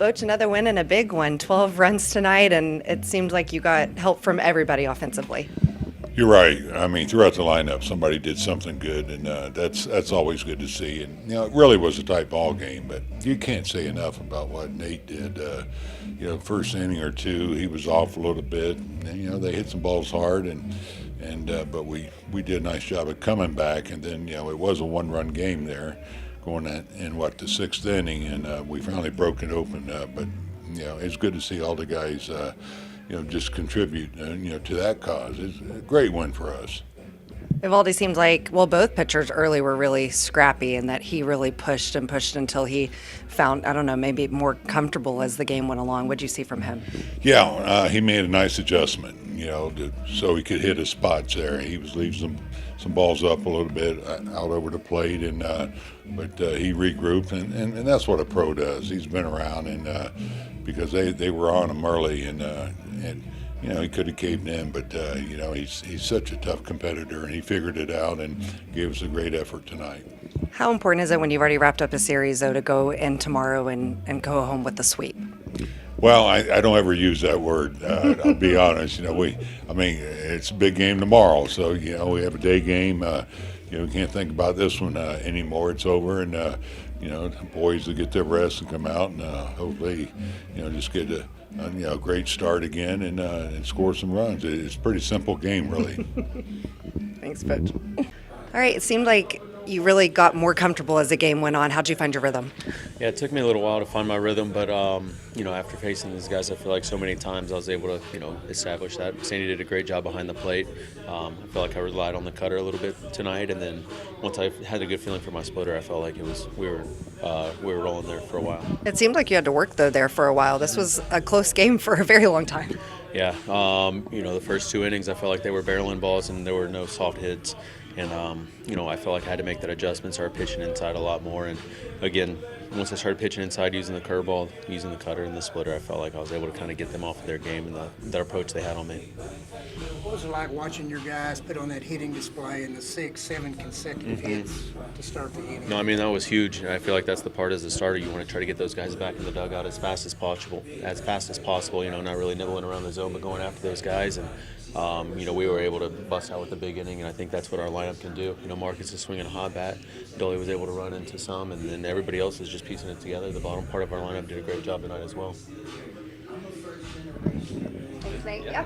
Boch, another win and a big one, 12 runs tonight, and it seemed like you got help from everybody offensively. You're right. I mean, throughout the lineup, somebody did something good, and that's always good to see. And it really was a tight ball game, but you can't say enough about what Nate did. First inning or two, he was off a little bit. And, they hit some balls hard, but we did a nice job of coming back. And then it was a one-run game there, going in the sixth inning, and we finally broke it open. But it's good to see all the guys. Just contribute, to that cause. It's a great win for us. Eovaldi seemed like, both pitchers early were really scrappy and that he really pushed and pushed until he found, I don't know, maybe more comfortable as the game went along. What did you see from him? Yeah, he made a nice adjustment, so he could hit his spots there. He was leaving some balls up a little bit out over the plate, but he regrouped, and that's what a pro does. He's been around, and because they were on him early, and he could have caved in, but he's such a tough competitor, and he figured it out and gave us a great effort tonight. How important is it when you've already wrapped up a series, though, to go in tomorrow and go home with the sweep? Well, I don't ever use that word. I'll be honest. It's a big game tomorrow, so we have a day game. We can't think about this one anymore. It's over, and the boys will get their rest and come out, and hopefully, just get a great start again and score some runs. It's a pretty simple game, really. Thanks, Coach. All right, it seemed like you really got more comfortable as the game went on. How'd you find your rhythm? Yeah, it took me a little while to find my rhythm, but after facing these guys, I feel like so many times I was able to, establish that. Sandy did a great job behind the plate. I felt like I relied on the cutter a little bit tonight, and then once I had a good feeling for my splitter, I felt like we were rolling there for a while. It seemed like you had to work though there for a while. This was a close game for a very long time. Yeah, the first two innings, I felt like they were barreling balls and there were no soft hits. And, I felt like I had to make that adjustment, start pitching inside a lot more. And, again, once I started pitching inside using the curveball, using the cutter and the splitter, I felt like I was able to kind of get them off of their game and the approach they had on me. What was it like watching your guys put on that hitting display in the 6-7 consecutive hits to start the inning? No, that was huge. I feel like that's the part as a starter. You want to try to get those guys back in the dugout as fast as possible. Not really nibbling around the zone, but going after those guys. And, we were able to bust out with the big inning, and I think that's what our lineup can do. Marcus is swinging a hot bat. Dolly was able to run into some, and then everybody else is just piecing it together. The bottom part of our lineup did a great job tonight as well. Yeah.